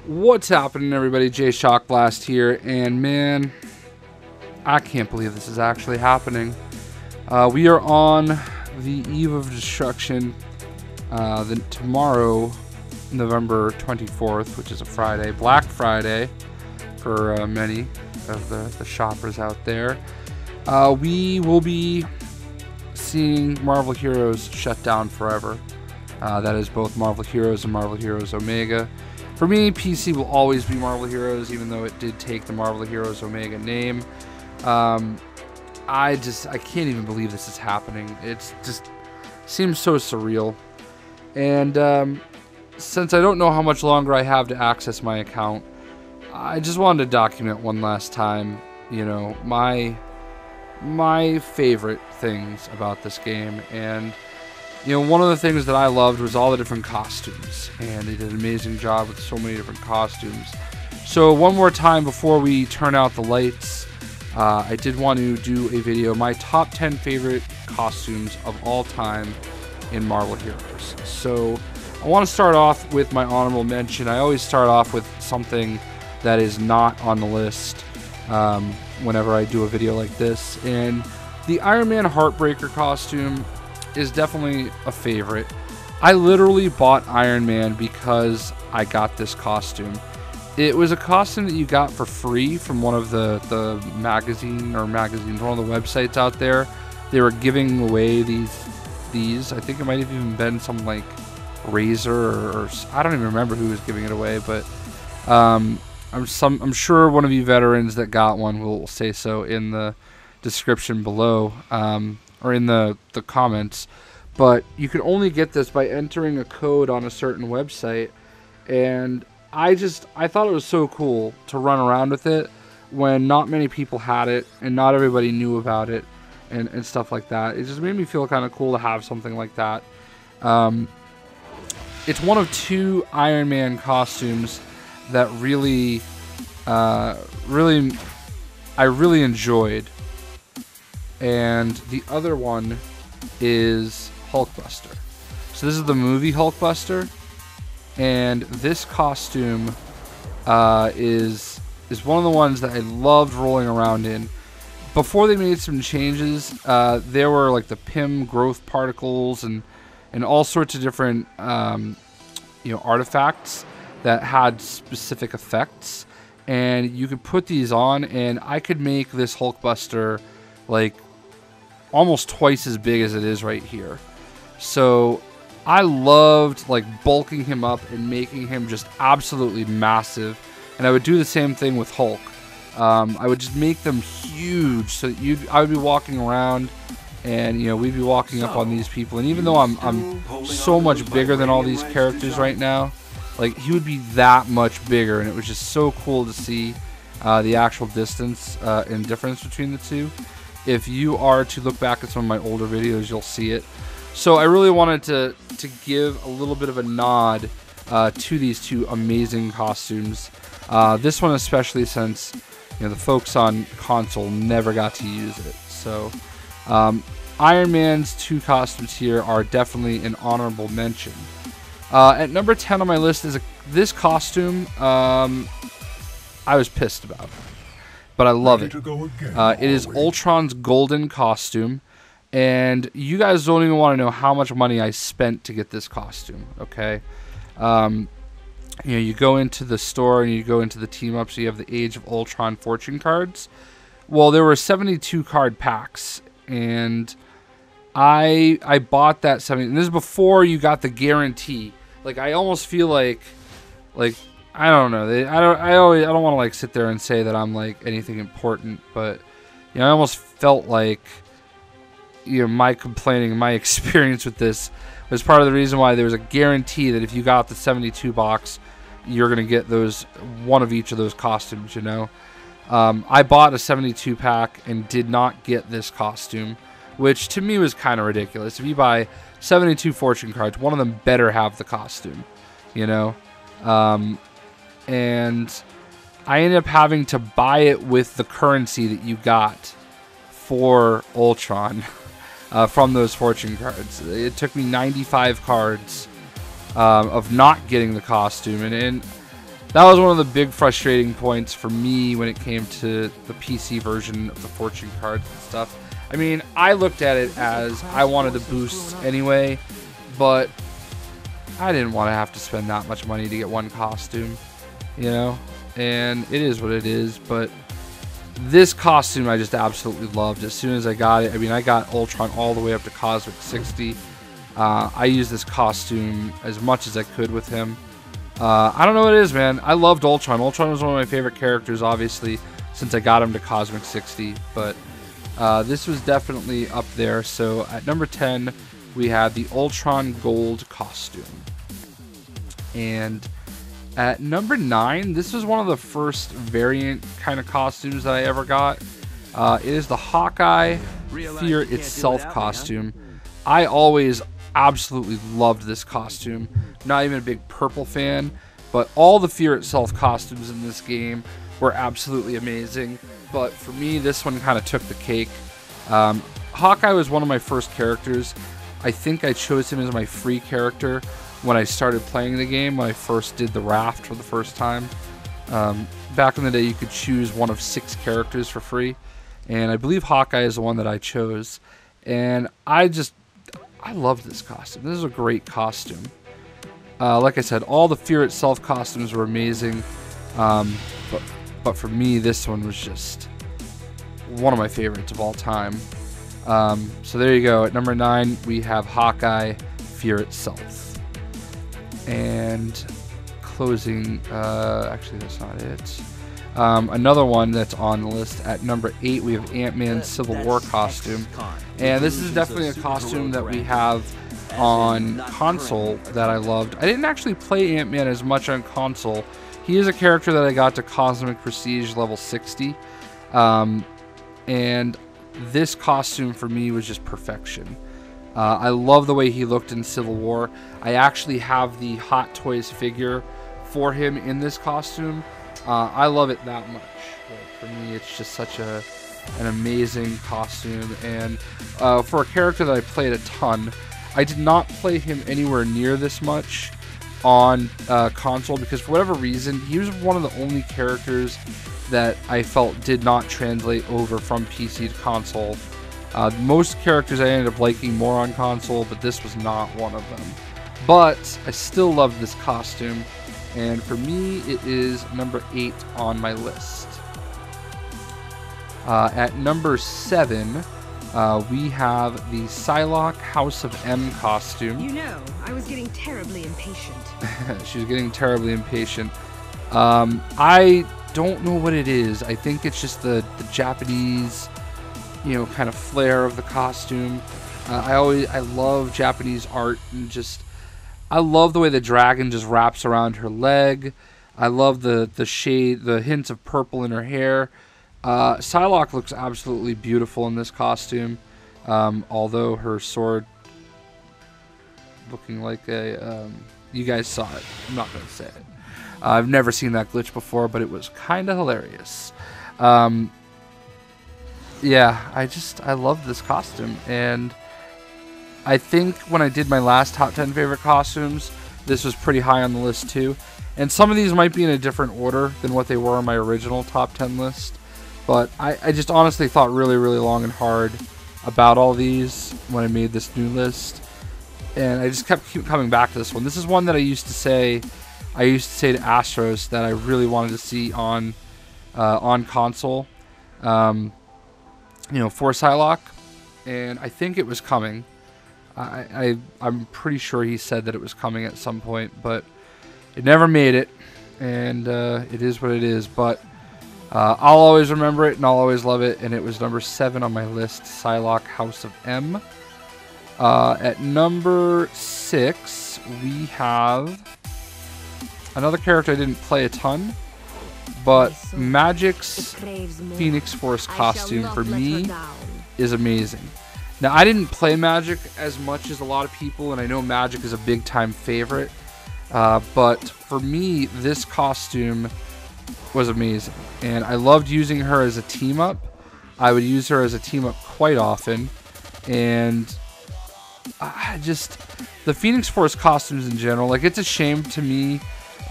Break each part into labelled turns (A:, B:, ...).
A: What's happening, everybody? JayShockblast here, and man, I can't believe this is actually happening. We are on the eve of destruction. Tomorrow, November 24th, which is a Friday, Black Friday for many of the shoppers out there. We will be seeing Marvel Heroes shut down forever. That is both Marvel Heroes and Marvel Heroes Omega. For me, PC will always be Marvel Heroes, even though it did take the Marvel Heroes Omega name. I can't even believe this is happening. It just seems so surreal. And since I don't know how much longer I have to access my account, I just wanted to document one last time, you know, my favorite things about this game. And you know, one of the things that I loved was all the different costumes, and they did an amazing job with so many different costumes. So one more time before we turn out the lights, I did want to do a video, my top 10 favorite costumes of all time in Marvel Heroes. So I want to start off with my honorable mention. I always start off with something that is not on the list whenever I do a video like this, and the Iron Man Heartbreaker costume is definitely a favorite. I literally bought Iron Man because I got this costume. It was a costume that you got for free from one of the magazines, one of the websites out there. They were giving away these. I think it might have even been some like Razor or I don't even remember who was giving it away, but I'm sure one of you veterans that got one will say so in the description below. Or in the comments, but you can only get this by entering a code on a certain website, and I thought it was so cool to run around with it when not many people had it and not everybody knew about it and stuff like that. It just made me feel kind of cool to have something like that. It's one of two Iron Man costumes that I really enjoyed. And the other one is Hulkbuster. So this is the movie Hulkbuster, and this costume is one of the ones that I loved rolling around in. Before they made some changes, there were like the PIM growth particles and all sorts of different artifacts that had specific effects, and you could put these on, and I could make this Hulkbuster like almost twice as big as it is right here. So I loved like bulking him up and making him just absolutely massive. And I would do the same thing with Hulk. I would just make them huge so that I would be walking around, and you know, we'd be walking up on these people. And even though I'm so much bigger than all these characters right now, like he would be that much bigger, and it was just so cool to see the actual distance and difference between the two. If you are to look back at some of my older videos, you'll see it. So I really wanted to give a little bit of a nod to these two amazing costumes. This one especially, since the folks on console never got to use it. So Iron Man's two costumes here are definitely an honorable mention. At number 10 on my list is this costume I was pissed about, but I love it. It is Ultron's golden costume, and you guys don't even want to know how much money I spent to get this costume. Okay, you go into the store and you go into the team up, so you have the Age of Ultron fortune cards. Well, there were 72 card packs, and I bought that 70. And this is before you got the guarantee. Like, I almost feel like I don't know. I don't want to like sit there and say that I'm like anything important, but I almost felt like my complaining, my experience with this was part of the reason why there was a guarantee that if you got the 72 box, you're gonna get one of each of those costumes. I bought a 72 pack and did not get this costume, which to me was kind of ridiculous. If you buy 72 fortune cards, one of them better have the costume, and I ended up having to buy it with the currency that you got for Ultron from those fortune cards. It took me 95 cards of not getting the costume, and that was one of the big frustrating points for me when it came to the PC version of the fortune cards and stuff. I mean, I looked at it as I wanted the boosts anyway, but I didn't want to have to spend that much money to get one costume, you know? And it is what it is, but this costume I just absolutely loved. As soon as I got it, I mean, I got Ultron all the way up to Cosmic 60. I used this costume as much as I could with him. I don't know what it is, man. I loved Ultron. Ultron was one of my favorite characters, obviously, since I got him to Cosmic 60, but this was definitely up there. So at number 10, we have the Ultron Gold costume. And at number 9, this was one of the first variant kind of costumes that I ever got. It is the Hawkeye Fear Itself costume. I always absolutely loved this costume. Not even a big purple fan, but all the Fear Itself costumes in this game were absolutely amazing. But for me, this one kind of took the cake. Hawkeye was one of my first characters. I think I chose him as my free character when I started playing the game, when I first did the raft for the first time. Back in the day, you could choose one of 6 characters for free, and I believe Hawkeye is the one that I chose. And I love this costume. This is a great costume. Like I said, all the Fear Itself costumes were amazing, but for me, this one was just one of my favorites of all time. So there you go. At number 9, we have Hawkeye Fear Itself. And closing, actually that's not it. Another one that's on the list at number 8, we have Ant-Man's Civil War costume. And this is definitely a costume that we have on console that I loved. I didn't actually play Ant-Man as much on console. He is a character that I got to Cosmic Prestige level 60. And this costume for me was just perfection. I love the way he looked in Civil War. I actually have the Hot Toys figure for him in this costume. I love it that much. For me, it's just such an amazing costume. And for a character that I played a ton, I did not play him anywhere near this much on console, because for whatever reason, he was one of the only characters that I felt did not translate over from PC to console. Most characters I ended up liking more on console, but this was not one of them. But I still love this costume, and for me, it is number 8 on my list. At number 7, we have the Pyslocke House of M costume.
B: You know, I was getting terribly impatient.
A: She was getting terribly impatient. I don't know what it is. I think it's just the Japanese, you know, kind of flair of the costume. I love Japanese art, and just I love the way the dragon just wraps around her leg. I love the shade, the hints of purple in her hair. Pyslocke looks absolutely beautiful in this costume, although her sword looking like a you guys saw it. I'm not gonna say it. I've never seen that glitch before, but it was kind of hilarious. Yeah, I love this costume, and I think when I did my last top 10 favorite costumes, this was pretty high on the list too. And some of these might be in a different order than what they were on my original top 10 list, but I just honestly thought really, really long and hard about all these when I made this new list, and I just kept coming back to this one. This is one that I used to say to Astros that I really wanted to see on console, you know, for Pyslocke, and I think it was coming. I'm pretty sure he said that it was coming at some point, but it never made it, and it is what it is. But I'll always remember it, and I'll always love it, and it was number 7 on my list, Pyslocke House of M. At number 6, we have another character I didn't play a ton, but Magik's Phoenix Force costume for me is amazing. Now, I didn't play Magik as much as a lot of people, and I know Magik is a big time favorite, but for me, this costume was amazing, and I loved using her as a team up. I would use her as a team up quite often, and the Phoenix Force costumes in general, like, it's a shame to me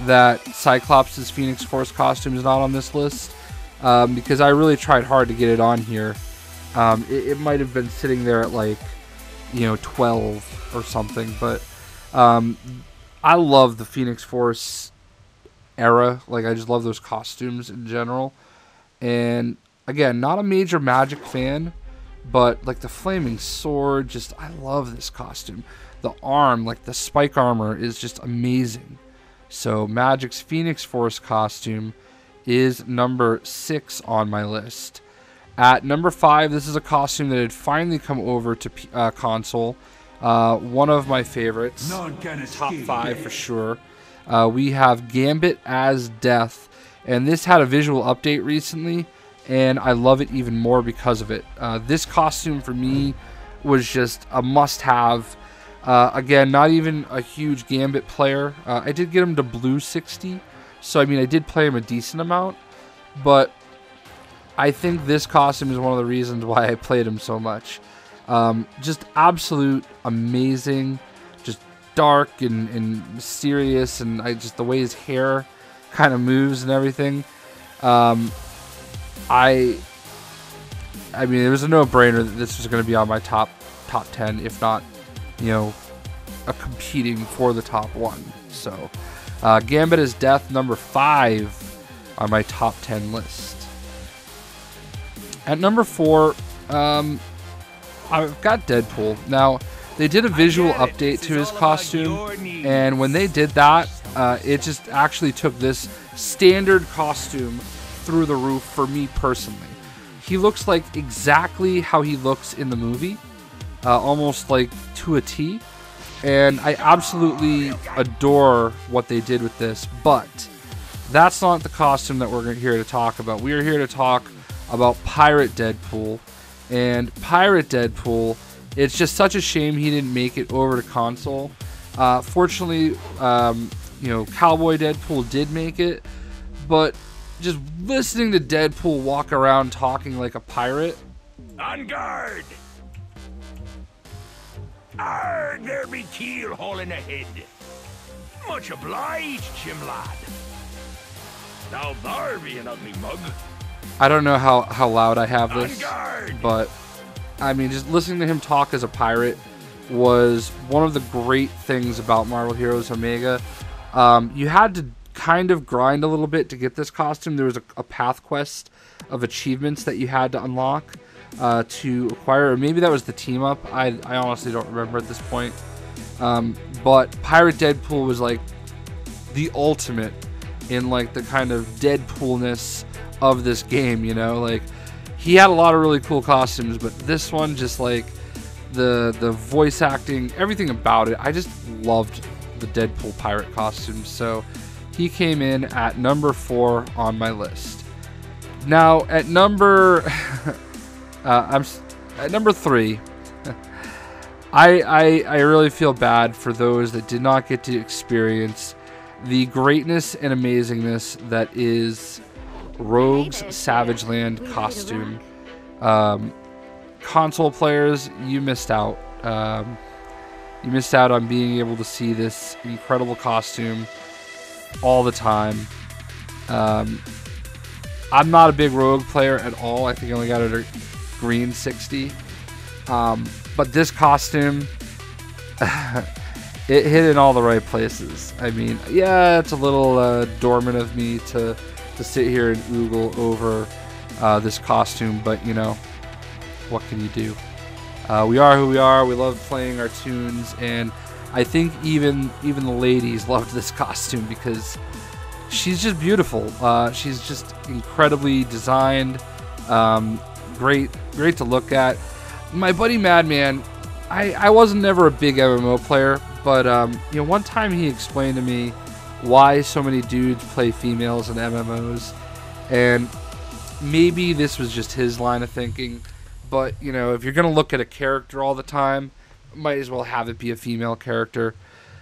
A: that Cyclops' Phoenix Force costume is not on this list, because I really tried hard to get it on here. It might have been sitting there at like, 12 or something, but I love the Phoenix Force era. Like, I just love those costumes in general. And again, not a major Magik fan, but like the flaming sword, I love this costume. The arm, like the spike armor, is just amazing. So Magik's Phoenix Force costume is number 6 on my list. At number 5, this is a costume that had finally come over to console. One of my favorites, top 5 for sure. We have Gambit as Death, and this had a visual update recently, and I love it even more because of it. This costume for me was just a must-have. Again, not even a huge Gambit player. I did get him to blue 60, so I mean I did play him a decent amount, but I think this costume is one of the reasons why I played him so much. Just absolute amazing, just dark and mysterious, and just the way his hair kind of moves and everything. I mean, it was a no-brainer that this was going to be on my top 10, if not, competing for the top 1. So, Gambit as Death, number 5 on my top 10 list. At number 4, I've got Deadpool. Now, they did a visual update to his costume, and when they did that, it just actually took this standard costume through the roof for me personally. He looks like exactly how he looks in the movie, almost like to a T, and I absolutely adore what they did with this, but that's not the costume that we're here to talk about. We are here to talk about Pirate Deadpool, and Pirate Deadpool, it's just such a shame he didn't make it over to console. Fortunately, Cowboy Deadpool did make it, but just listening to Deadpool walk around talking like a pirate.
C: On guard! Arr, there be keel hole in the head. Much obliged, Jim lad. Now there be an ugly mug.
A: I don't know how loud I have this, but I mean, just listening to him talk as a pirate was one of the great things about Marvel Heroes Omega. You had to kind of grind a little bit to get this costume. There was a path quest of achievements that you had to unlock to acquire, or maybe that was the team up. I honestly don't remember at this point. But Pirate Deadpool was like the ultimate in like the kind of Deadpoolness of this game, like he had a lot of really cool costumes, but this one, just like the voice acting, everything about it, I just loved the Deadpool pirate costumes. So he came in at number 4 on my list. Now at number at number 3, I really feel bad for those that did not get to experience the greatness and amazingness that is Rogue's Savage Land costume. Console players, you missed out. You missed out on being able to see this incredible costume all the time. I'm not a big Rogue player at all. I think I only got it at green 60. But this costume, it hit in all the right places. I mean, yeah, it's a little dormant of me to sit here and oogle over this costume, but what can you do? We are who we are. We love playing our tunes, and I think even the ladies loved this costume because she's just beautiful. She's just incredibly designed, great to look at. My buddy Madman, I wasn't never a big MMO player, but one time he explained to me why so many dudes play females in MMOs, and maybe this was just his line of thinking, but if you're gonna look at a character all the time, might as well have it be a female character.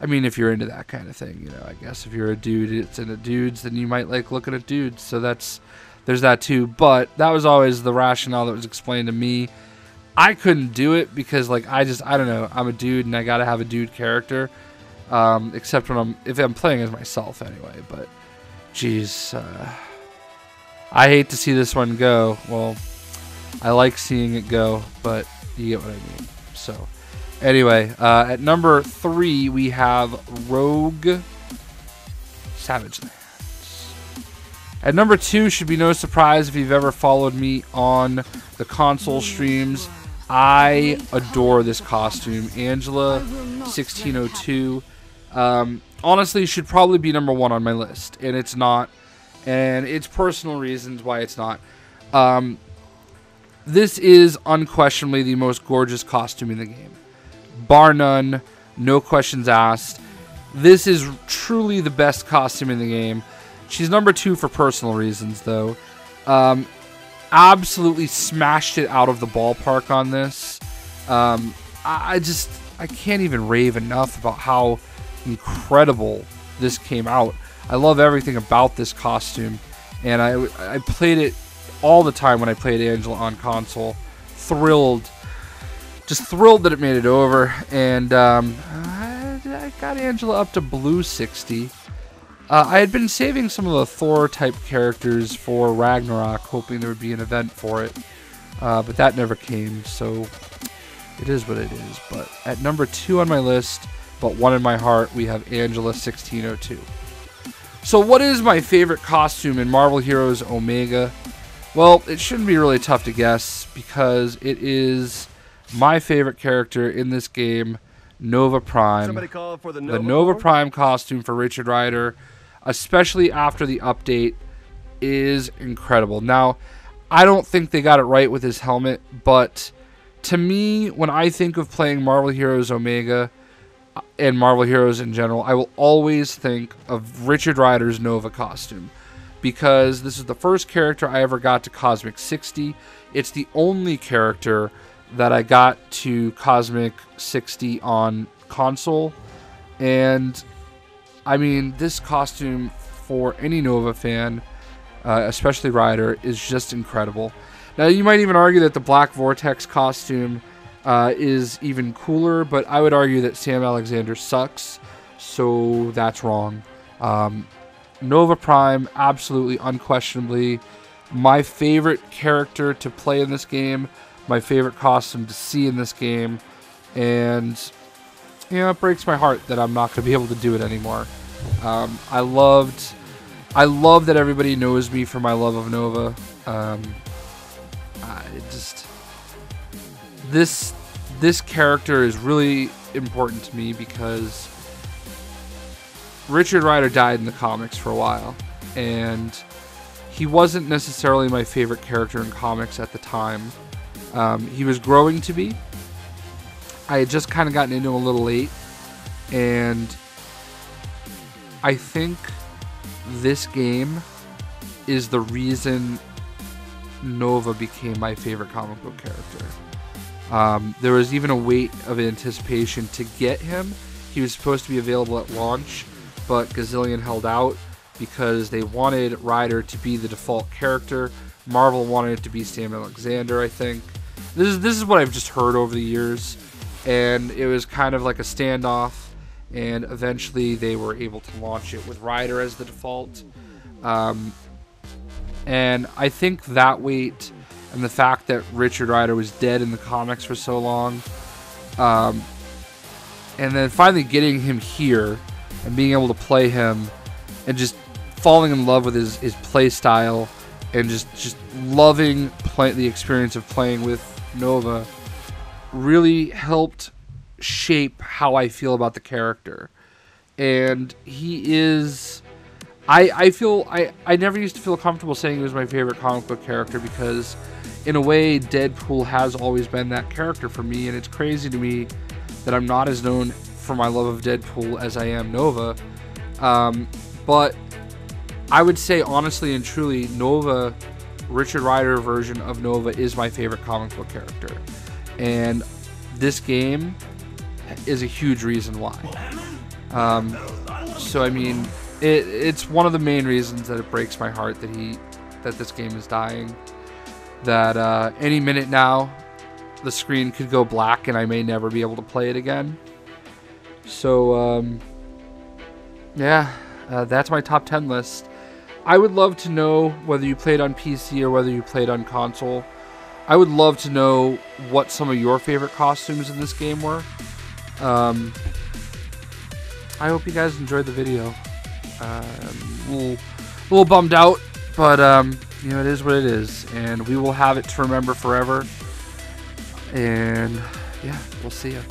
A: I mean, if you're into that kind of thing, I guess if you're a dude, it's into dudes, then you might like looking at dudes, so there's that too. But that was always the rationale that was explained to me. I couldn't do it because I don't know, I'm a dude and I gotta have a dude character. except when if I'm playing as myself anyway. But geez, I hate to see this one go. Well, I like seeing it go, but you get what I mean. So anyway, at number 3 we have Rogue Savage Lands. At number 2 should be no surprise if you've ever followed me on the console streams. I adore this costume, Angela 1602. Honestly, should probably be number 1 on my list, and it's not. And it's personal reasons why it's not. This is unquestionably the most gorgeous costume in the game. Bar none, no questions asked. This is truly the best costume in the game. She's number 2 for personal reasons, though. Absolutely smashed it out of the ballpark on this. I can't even rave enough about how incredible this came out. I love everything about this costume, and I played it all the time when I played Angela on console. Just thrilled that it made it over, and I got Angela up to blue 60. I had been saving some of the Thor-type characters for Ragnarok, hoping there would be an event for it, but that never came, so it is what it is. But at number 2 on my list, but 1 in my heart, we have Angela 1602. So what is my favorite costume in Marvel Heroes Omega? Well, it shouldn't be really tough to guess, because it is my favorite character in this game, Nova Prime.
D: Somebody call for the
A: Nova Prime costume for Richard Rider, especially after the update, is incredible. Now, I don't think they got it right with his helmet, but to me, when I think of playing Marvel Heroes Omega and Marvel Heroes in general, I will always think of Richard Rider's Nova costume, because this is the first character I ever got to Cosmic 60. It's the only character that I got to Cosmic 60 on console, and I mean, this costume for any Nova fan, especially Rider, is just incredible. Now, you might even argue that the Black Vortex costume is even cooler, but I would argue that Sam Alexander sucks, so that's wrong. Nova Prime, absolutely, unquestionably, my favorite character to play in this game, my favorite costume to see in this game, and you know, it breaks my heart that I'm not going to be able to do it anymore. I love that everybody knows me for my love of Nova. This character is really important to me because Richard Rider died in the comics for a while, and he wasn't necessarily my favorite character in comics at the time. He was growing to be. I had just kind of gotten into him a little late, and I think this game is the reason Nova became my favorite comic book character. There was even a wait of anticipation to get him. He was supposed to be available at launch, but Gazillion held out because they wanted Rider to be the default character. Marvel wanted it to be Sam Alexander, I think. This is what I've just heard over the years, and it was kind of like a standoff, and eventually they were able to launch it with Rider as the default. And I think that wait and the fact that Richard Rider was dead in the comics for so long, and then finally getting him here and being able to play him and just falling in love with his play style and just loving the experience of playing with Nova really helped shape how I feel about the character. And he is... I never used to feel comfortable saying he was my favorite comic book character because, in a way, Deadpool has always been that character for me, and it's crazy to me that I'm not as known for my love of Deadpool as I am Nova. But I would say, honestly and truly, Nova, Richard Rider version of Nova, is my favorite comic book character. And this game is a huge reason why. So, I mean... It's one of the main reasons that it breaks my heart that this game is dying. That any minute now, the screen could go black and I may never be able to play it again. So yeah, that's my top 10 list. I would love to know whether you played on PC or whether you played on console. I would love to know what some of your favorite costumes in this game were. I hope you guys enjoyed the video. A little bummed out, but you know, it is what it is, and we will have it to remember forever. And yeah, we'll see you.